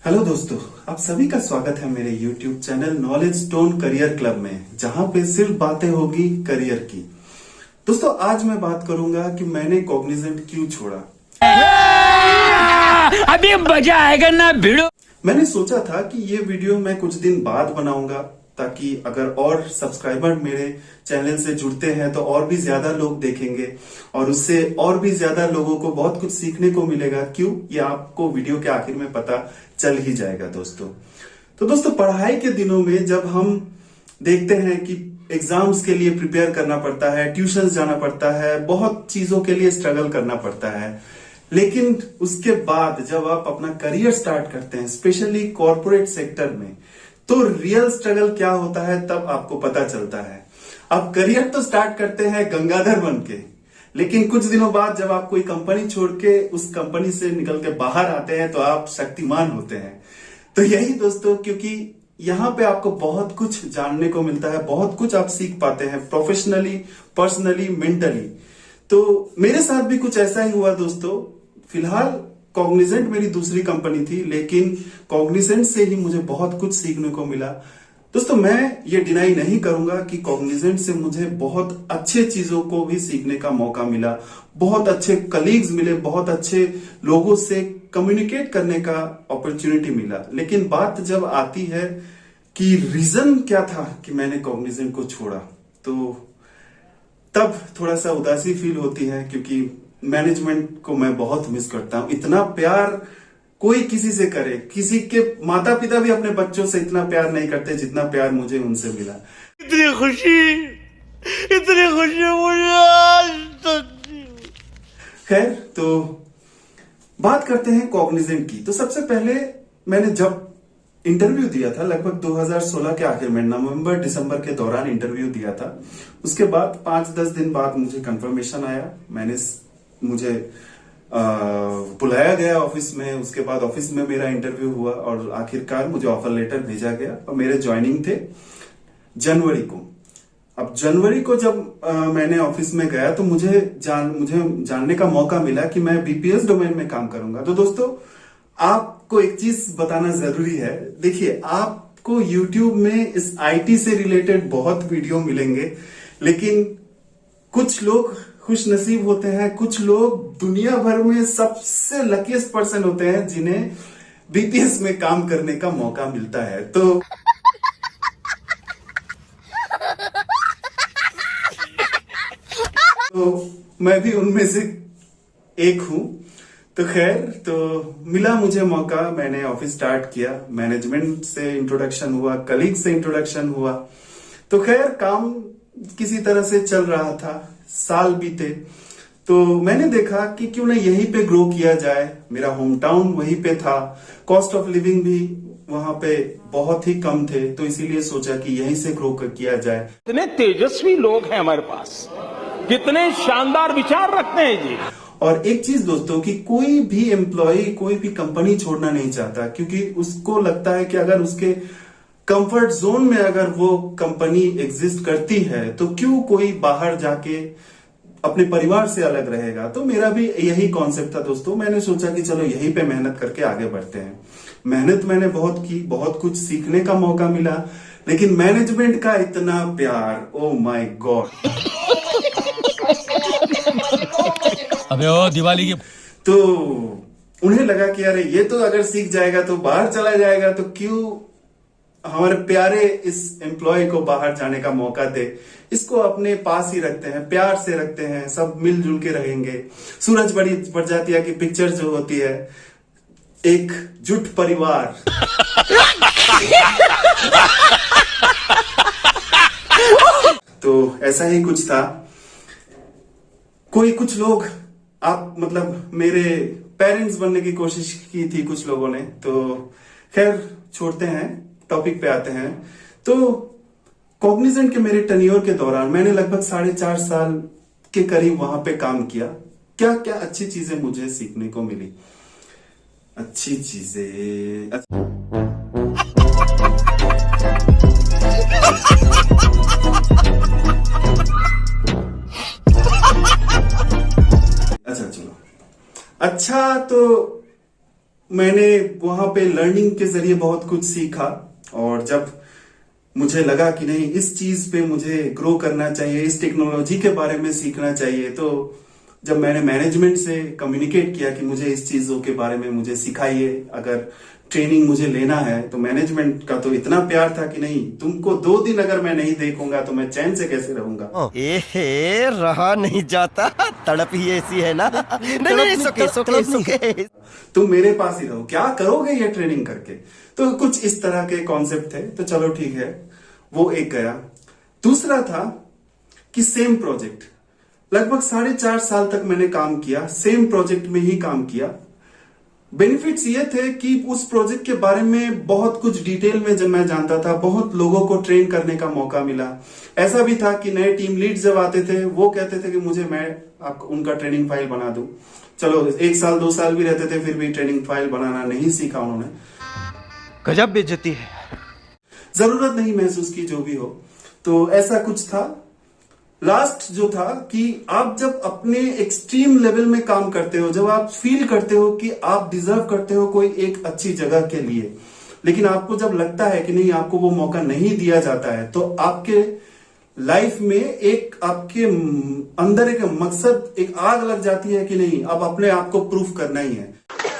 Hello दोस्तों, आप सभी का स्वागत है मेरे YouTube channel knowledge stone career club में, जहां पे सिर्फ बातें होगी करियर की। दोस्तों, आज मैं बात करूंगा कि मैंने कॉग्निजेंट क्यों छोड़ा। अभी मजा आएगा ना भिड़ो। मैंने सोचा था कि ये वीडियो मैं कुछ दिन बाद बनाऊंगा, ताकि अगर और सब्सक्राइबर मेरे चैनल से जुड़ते हैं तो और भी ज्यादा लोग देखेंगे और उससे और भी ज्यादा लोगों को बहुत कुछ सीखने को मिलेगा। क्यों, ये आपको वीडियो के आखिर में पता चल ही जाएगा दोस्तों। तो दोस्तों, पढ़ाई के दिनों में जब हम देखते हैं कि एग्जाम्स के लिए प्रिपेयर करना पड़ता है, ट्यूशन जाना पड़ता है, बहुत चीजों के लिए स्ट्रगल करना पड़ता है, लेकिन उसके बाद जब आप अपना करियर स्टार्ट करते हैं, स्पेशली कॉर्पोरेट सेक्टर में, तो रियल स्ट्रगल क्या होता है तब आपको पता चलता है। आप करियर तो स्टार्ट करते हैं गंगाधर बन के, लेकिन कुछ दिनों बाद जब आप कोई कंपनी छोड़ के उस कंपनी से निकल के बाहर आते हैं तो आप शक्तिमान होते हैं। तो यही दोस्तों, क्योंकि यहाँ पे आपको बहुत कुछ जानने को मिलता है, बहुत कुछ आप सीख पाते हैं प्रोफेशनली, पर्सनली, मेंटली। तो मेरे साथ भी कुछ ऐसा ही हुआ दोस्तों। फिलहाल कॉग्निजेंट मेरी दूसरी कंपनी थी, लेकिन कॉग्निजेंट से ही मुझे बहुत कुछ सीखने को मिला। दोस्तों, मैं ये डिनाई नहीं करूंगा कि कॉग्निजेंट से मुझे बहुत अच्छे चीजों को भी सीखने का मौका मिला, बहुत अच्छे कलीग्स मिले, बहुत अच्छे लोगों से कम्युनिकेट करने का अपॉर्चुनिटी मिला। लेकिन बात जब आती है कि रीजन क्या था कि मैंने कॉग्निजेंट को छोड़ा, तो तब थोड़ा सा उदासी फील होती है, क्योंकि मैनेजमेंट को मैं बहुत मिस करता हूं। इतना प्यार कोई किसी से करे, किसी के माता पिता भी अपने बच्चों से इतना प्यार नहीं करते जितना प्यार मुझे उनसे मिला। इतनी खुशी मुझे आज तक। खैर, तो बात करते हैं कॉग्निजेंट की। तो सबसे पहले मैंने जब इंटरव्यू दिया था, लगभग 2016 के आखिर में, नवंबर दिसंबर के दौरान इंटरव्यू दिया था। उसके बाद 5-10 दिन बाद मुझे कंफर्मेशन आया, मुझे बुलाया गया ऑफिस में। उसके बाद ऑफिस में मेरा इंटरव्यू हुआ और आखिरकार मुझे ऑफर लेटर भेजा गया और मेरे ज्वाइनिंग थे जनवरी को। अब जनवरी को जब मैंने ऑफिस में गया तो मुझे जानने का मौका मिला कि मैं बीपीएस डोमेन में काम करूंगा। तो दोस्तों, आपको एक चीज बताना जरूरी है। देखिए, आपको यूट्यूब में इस आईटी से रिलेटेड बहुत वीडियो मिलेंगे, लेकिन कुछ लोग खुश नसीब होते हैं, कुछ लोग दुनिया भर में सबसे लकीस्ट पर्सन होते हैं जिन्हें बीपीएस में काम करने का मौका मिलता है। तो मैं भी उनमें से एक हूं। तो खैर, तो मिला मुझे मौका, मैंने ऑफिस स्टार्ट किया, मैनेजमेंट से इंट्रोडक्शन हुआ, कलीग से इंट्रोडक्शन हुआ। तो खैर, काम किसी तरह से चल रहा था, साल बीते। तो मैंने देखा कि क्यों ना यहीं पे ग्रो किया जाए। मेरा होम टाउन वहीं पे था, कॉस्ट ऑफ लिविंग भी वहां पे बहुत ही कम थे, तो इसीलिए सोचा कि यहीं से ग्रो किया जाए। कितने तेजस्वी लोग हैं हमारे पास, कितने शानदार विचार रखते हैं जी। और एक चीज दोस्तों, कि कोई भी एम्प्लॉय, कोई भी कंपनी छोड़ना नहीं चाहता, क्योंकि उसको लगता है कि अगर उसके कंफर्ट जोन में अगर वो कंपनी एग्जिस्ट करती है तो क्यों कोई बाहर जाके अपने परिवार से अलग रहेगा। तो मेरा भी यही कॉन्सेप्ट था दोस्तों। मैंने सोचा कि चलो यहीं पे मेहनत करके आगे बढ़ते हैं। मेहनत मैंने बहुत की, बहुत कुछ सीखने का मौका मिला, लेकिन मैनेजमेंट का इतना प्यार, ओ माय गॉड। अबे ओ दिवाली की। तो उन्हें लगा कि अरे ये तो अगर सीख जाएगा तो बाहर चला जाएगा, तो क्यों हमारे प्यारे इस एम्प्लॉय को बाहर जाने का मौका दे, इसको अपने पास ही रखते हैं, प्यार से रखते हैं, सब मिलजुल के रहेंगे। सूरज बड़ी प्रजातिया की पिक्चर जो होती है, एक जुट परिवार। तो ऐसा ही कुछ था। कुछ लोग मेरे पेरेंट्स बनने की कोशिश की थी कुछ लोगों ने। तो खैर, छोड़ते हैं, टॉपिक पे आते हैं। तो कॉग्निजेंट के मेरे टेन्योर के दौरान मैंने लगभग 4.5 साल के करीब वहां पे काम किया। क्या क्या अच्छी चीजें मुझे सीखने को मिली। अच्छी चीजें, अच्छा चलो। अच्छा, तो मैंने वहां पे लर्निंग के जरिए बहुत कुछ सीखा। और जब मुझे लगा कि नहीं, इस चीज पे मुझे ग्रो करना चाहिए, इस टेक्नोलॉजी के बारे में सीखना चाहिए, तो जब मैंने मैनेजमेंट से कम्युनिकेट किया कि मुझे इस चीजों के बारे में मुझे सिखाइए, अगर ट्रेनिंग मुझे लेना है, तो मैनेजमेंट का तो इतना प्यार था कि नहीं, तुमको 2 दिन अगर मैं नहीं देखूंगा तो मैं चैन से कैसे रहूंगा। एहे, रहा नहीं जाता, तड़प ही ऐसी है ना। नहीं, सुके। तुम मेरे पास ही रहो, क्या करोगे ये ट्रेनिंग करके। तो कुछ इस तरह के कॉन्सेप्ट थे। तो चलो ठीक है, वो एक गया। दूसरा था कि सेम प्रोजेक्ट, लगभग 4.5 साल तक मैंने काम किया, सेम प्रोजेक्ट में ही काम किया। बेनिफिट्स ये थे कि उस प्रोजेक्ट के बारे में बहुत कुछ डिटेल में जब मैं जानता था, बहुत लोगों को ट्रेन करने का मौका मिला। ऐसा भी था कि नए टीम लीड जब आते थे, वो कहते थे कि मैं आपको उनका ट्रेनिंग फाइल बना दूं। चलो 1 साल 2 साल भी रहते थे, फिर भी ट्रेनिंग फाइल बनाना नहीं सीखा उन्होंने। गजब बेइज्जती है। जरूरत नहीं महसूस की, जो भी हो। तो ऐसा कुछ था। लास्ट जो था कि आप जब अपने एक्सट्रीम लेवल में काम करते हो, जब आप फील करते हो कि आप डिजर्व करते हो कोई एक अच्छी जगह के लिए, लेकिन आपको जब लगता है कि नहीं, आपको वो मौका नहीं दिया जाता है, तो आपके लाइफ में एक आपके अंदर एक मकसद, एक आग लग जाती है कि नहीं, अब अपने आप को प्रूफ करना ही है।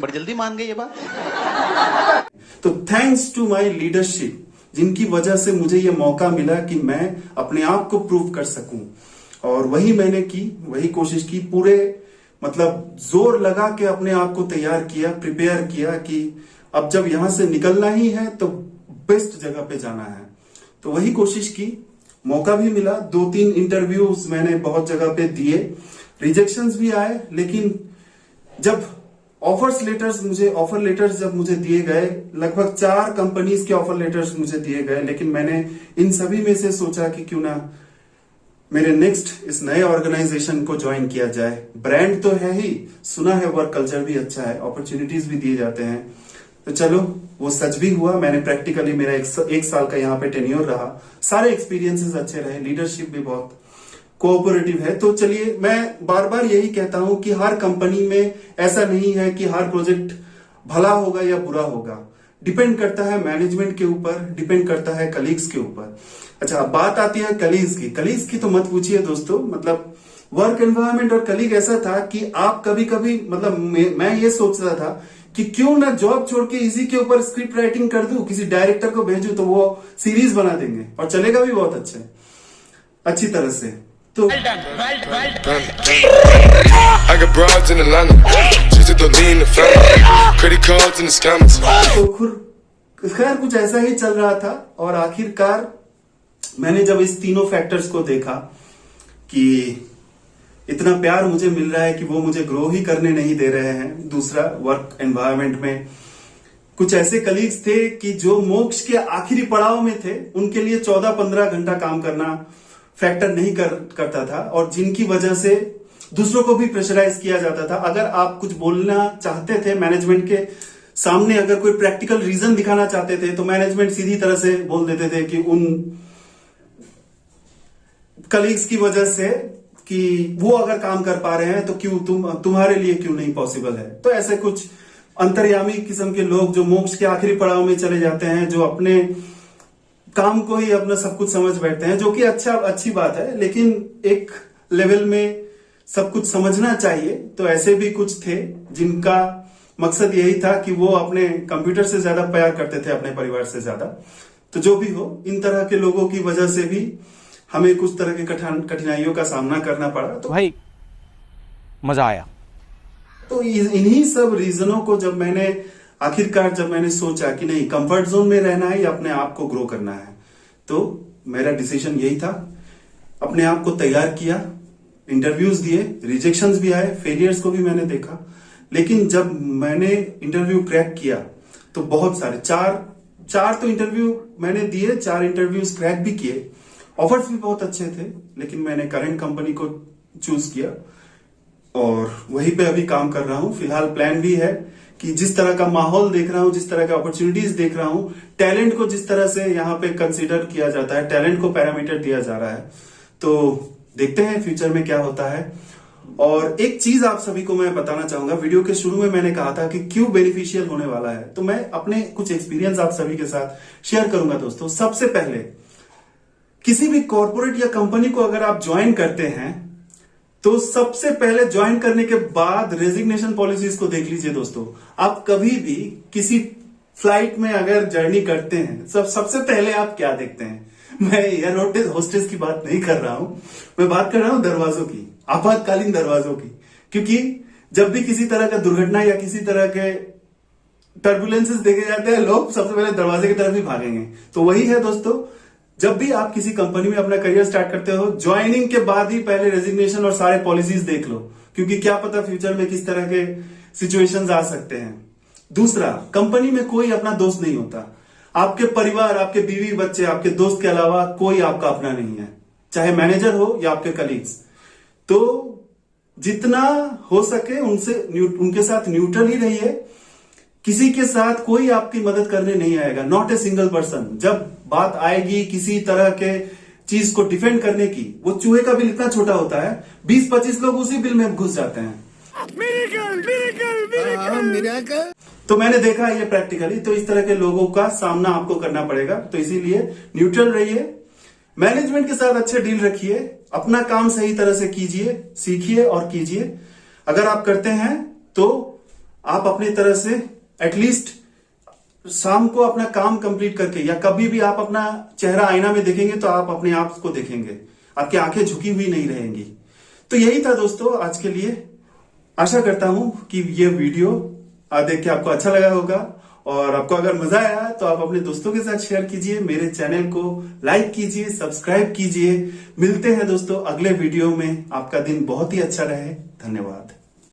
बड़ी जल्दी मान गई ये बात। तो थैंक्स टू माय लीडरशिप, जिनकी वजह से मुझे ये मौका मिला कि मैं अपने आप को प्रूव कर सकूं, और वही मैंने की, वही कोशिश की, पूरे मतलब जोर लगा के अपने आप को तैयार किया, प्रिपेयर किया कि अब जब यहां से निकलना ही है तो बेस्ट जगह पे जाना है। तो वही कोशिश की, मौका भी मिला। 2-3 इंटरव्यूज मैंने बहुत जगह पे दिए, रिजेक्शंस भी आए, लेकिन जब ऑफर लेटर्स जब मुझे दिए गए, लगभग 4 कंपनीज के ऑफर लेटर्स मुझे दिए गए, लेकिन मैंने इन सभी में से सोचा कि क्यों ना मेरे नेक्स्ट इस नए ऑर्गेनाइजेशन को ज्वाइन किया जाए। ब्रांड तो है ही, सुना है वर्क कल्चर भी अच्छा है, अपॉर्चुनिटीज भी दिए जाते हैं। तो चलो, वो सच भी हुआ। मैंने प्रैक्टिकली, मेरा 1 साल का यहाँ पे टेन्योर रहा, सारे एक्सपीरियंसेस अच्छे रहे, लीडरशिप भी बहुत कोऑपरेटिव है। तो चलिए, मैं बार बार यही कहता हूं कि हर कंपनी में ऐसा नहीं है कि हर प्रोजेक्ट भला होगा या बुरा होगा। डिपेंड करता है मैनेजमेंट के ऊपर, डिपेंड करता है कलीग्स के ऊपर। अच्छा, अब बात आती है कलीग्स की तो मत पूछिए दोस्तों। मतलब वर्क एनवायरनमेंट और कलीग ऐसा था कि आप कभी कभी, मतलब मैं ये सोचता था कि क्यों ना जॉब छोड़ के इसी के ऊपर स्क्रिप्ट राइटिंग कर दूं, किसी डायरेक्टर को भेजूं तो वो सीरीज बना देंगे और चलेगा भी बहुत अच्छी तरह से। तो I got broads in Atlanta, just to lean the family, credit cards in the scammers. तो खैर कुछ ऐसा ही चल रहा था, और आखिरकार मैंने जब इस तीनों फैक्टर्स को देखा कि इतना प्यार मुझे मिल रहा है कि वो मुझे ग्रो ही करने नहीं दे रहे हैं। दूसरा, वर्क एनवायरनमेंट में कुछ ऐसे कलीग्स थे कि जो मोक्ष के आखिरी पड़ाव में थे, उनके लिए 14-15 घंटा काम करना फैक्टर नहीं करता था, और जिनकी वजह से दूसरों को भी प्रेशराइज किया जाता था। अगर आप कुछ बोलना चाहते थे मैनेजमेंट के सामने, अगर कोई प्रैक्टिकल रीजन दिखाना चाहते थे, तो मैनेजमेंट सीधी तरह से बोल देते थे कि उन कलीग्स की वजह से कि वो अगर काम कर पा रहे हैं तो क्यों तुम्हारे लिए क्यों नहीं पॉसिबल है। तो ऐसे कुछ अंतर्यामी किस्म के लोग जो मोक्ष के आखिरी पड़ाव में चले जाते हैं, जो अपने काम को ही अपना सब कुछ समझ बैठते हैं, जो कि अच्छी बात है, लेकिन एक लेवल में सब कुछ समझना चाहिए। तो ऐसे भी कुछ थे जिनका मकसद यही था कि वो अपने कंप्यूटर से ज्यादा प्यार करते थे, अपने परिवार से ज्यादा। तो जो भी हो, इन तरह के लोगों की वजह से भी हमें कुछ तरह की कठिनाइयों का सामना करना पड़ा। तो भाई मजा आया। तो इन्हीं सब रीजनों को जब मैंने सोचा कि नहीं, कंफर्ट जोन में रहना है या अपने आप को ग्रो करना है, तो मेरा डिसीजन यही था। अपने आप को तैयार किया, इंटरव्यूज दिए, रिजेक्शंस भी आए, फेलियर्स को भी मैंने देखा, लेकिन जब मैंने इंटरव्यू क्रैक किया तो बहुत सारे चार तो इंटरव्यू मैंने दिए, 4 इंटरव्यूज क्रैक भी किए, ऑफर्स भी बहुत अच्छे थे, लेकिन मैंने करंट कंपनी को चूज किया और वहीं पे अभी काम कर रहा हूं। फिलहाल प्लान भी है कि जिस तरह का माहौल देख रहा हूं, जिस तरह का अपॉर्चुनिटीज देख रहा हूं, टैलेंट को जिस तरह से यहाँ पे कंसीडर किया जाता है, टैलेंट को पैरामीटर दिया जा रहा है, तो देखते हैं फ्यूचर में क्या होता है। और एक चीज आप सभी को मैं बताना चाहूंगा, वीडियो के शुरू में मैंने कहा था कि क्यों बेनिफिशियल होने वाला है, तो मैं अपने कुछ एक्सपीरियंस आप सभी के साथ शेयर करूंगा दोस्तों। सबसे पहले किसी भी कॉर्पोरेट या कंपनी को अगर आप ज्वाइन करते हैं तो सबसे पहले ज्वाइन करने के बाद रेजिग्नेशन पॉलिसीज को देख लीजिए दोस्तों। आप कभी भी किसी फ्लाइट में अगर जर्नी करते हैं सबसे पहले आप क्या देखते हैं? मैं एयर होस्टेस की बात नहीं कर रहा हूं, मैं बात कर रहा हूं दरवाजों की, आपातकालीन दरवाजों की। क्योंकि जब भी किसी तरह का दुर्घटना या किसी तरह के टर्बुलेंसेस देखे जाते हैं, लोग सबसे पहले दरवाजे की तरफ ही भागेंगे। तो वही है दोस्तों, जब भी आप किसी कंपनी में अपना करियर स्टार्ट करते हो, ज्वाइनिंग के बाद ही पहले रेजिग्नेशन और सारे पॉलिसीज देख लो, क्योंकि क्या पता फ्यूचर में किस तरह के सिचुएशंस आ सकते हैं। दूसरा, कंपनी में कोई अपना दोस्त नहीं होता। आपके परिवार, आपके बीवी बच्चे, आपके दोस्त के अलावा कोई आपका अपना नहीं है, चाहे मैनेजर हो या आपके कलीग्स। तो जितना हो सके उनके साथ न्यूट्रल ही रहिए। किसी के साथ कोई आपकी मदद करने नहीं आएगा, नॉट ए सिंगल पर्सन। जब बात आएगी किसी तरह के चीज को डिफेंड करने की, वो चूहे का बिल इतना छोटा होता है, 20-25 लोग उसी बिल में घुस जाते हैं। तो मैंने देखा है ये प्रैक्टिकली। तो इस तरह के लोगों का सामना आपको करना पड़ेगा, तो इसीलिए न्यूट्रल रहिए, मैनेजमेंट के साथ अच्छे डील रखिए, अपना काम सही तरह से कीजिए, सीखिए और कीजिए। अगर आप करते हैं तो आप अपनी तरह से एटलीस्ट शाम को अपना काम कंप्लीट करके, या कभी भी आप अपना चेहरा आईना में देखेंगे तो आप अपने आप को देखेंगे, आपकी आंखें झुकी हुई नहीं रहेंगी। तो यही था दोस्तों आज के लिए। आशा करता हूं कि ये वीडियो देख के आपको अच्छा लगा होगा, और आपको अगर मजा आया तो आप अपने दोस्तों के साथ शेयर कीजिए, मेरे चैनल को लाइक कीजिए, सब्सक्राइब कीजिए। मिलते हैं दोस्तों अगले वीडियो में। आपका दिन बहुत ही अच्छा रहे। धन्यवाद।